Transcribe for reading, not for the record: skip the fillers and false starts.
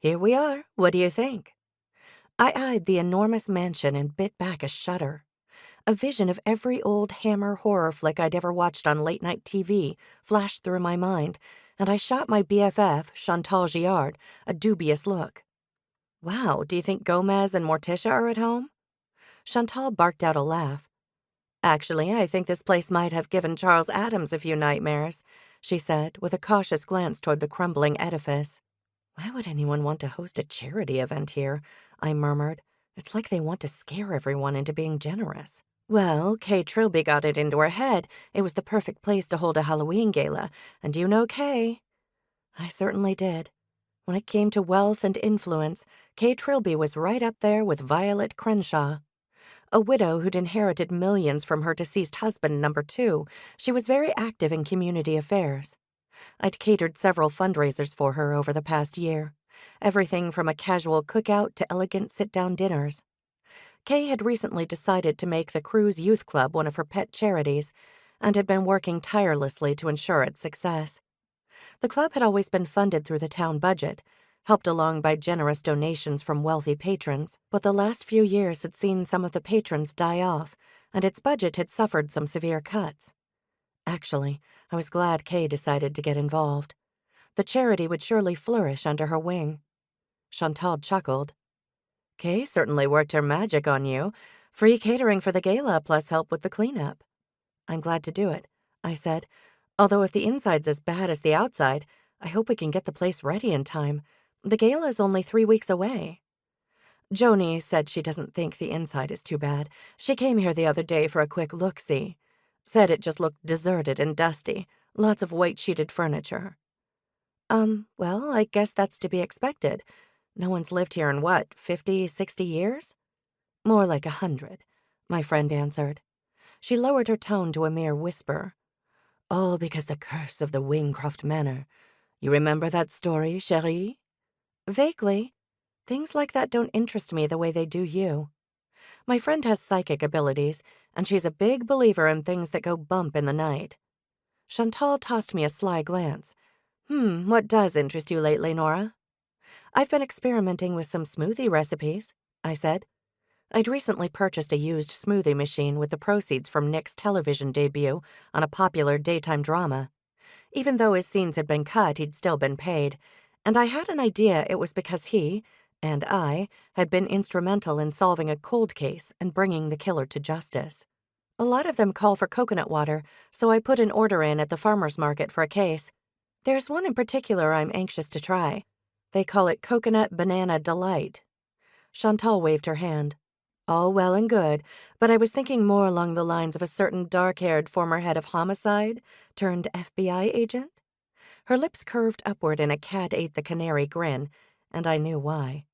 Here we are. What do you think? I eyed the enormous mansion and bit back a shudder. A vision of every old Hammer horror flick I'd ever watched on late-night TV flashed through my mind, and I shot my BFF, Chantal Giard, a dubious look. Wow, do you think Gomez and Morticia are at home? Chantal barked out a laugh. Actually, I think this place might have given Charles Adams a few nightmares, she said, with a cautious glance toward the crumbling edifice. Why would anyone want to host a charity event here? I murmured. It's like they want to scare everyone into being generous. Well, Kay Trilby got it into her head it was the perfect place to hold a Halloween gala, and you know Kay. I certainly did. When it came to wealth and influence, Kay Trilby was right up there with Violet Crenshaw. A widow who'd inherited millions from her deceased husband, number 2, she was very active in community affairs. I'd catered several fundraisers for her over the past year, everything from a casual cookout to elegant sit-down dinners. Kay had recently decided to make the Cruise Youth Club one of her pet charities and had been working tirelessly to ensure its success. The club had always been funded through the town budget, helped along by generous donations from wealthy patrons, but the last few years had seen some of the patrons die off, and its budget had suffered some severe cuts. Actually, I was glad Kay decided to get involved. The charity would surely flourish under her wing. Chantal chuckled. Kay certainly worked her magic on you. Free catering for the gala plus help with the cleanup. I'm glad to do it, I said. Although if the inside's as bad as the outside, I hope we can get the place ready in time. The gala is only 3 weeks away. Joni said she doesn't think the inside is too bad. She came here the other day for a quick look-see. Said it just looked deserted and dusty. Lots of white-sheeted furniture. Well, I guess that's to be expected. No one's lived here in what, 50, 60 years? More like 100, my friend answered. She lowered her tone to a mere whisper. All because the curse of the Waincroft Manor. You remember that story, chérie? Vaguely. Things like that don't interest me the way they do you. My friend has psychic abilities, and she's a big believer in things that go bump in the night. Chantal tossed me a sly glance. What does interest you lately, Nora? I've been experimenting with some smoothie recipes, I said. I'd recently purchased a used smoothie machine with the proceeds from Nick's television debut on a popular daytime drama. Even though his scenes had been cut, he'd still been paid, and I had an idea it was because he, and I, had been instrumental in solving a cold case and bringing the killer to justice. A lot of them call for coconut water, so I put an order in at the farmer's market for a case. There's one in particular I'm anxious to try. They call it Coconut Banana Delight. Chantal waved her hand. All well and good, but I was thinking more along the lines of a certain dark-haired former head of homicide turned FBI agent. Her lips curved upward in a cat-ate-the-canary grin, and I knew why.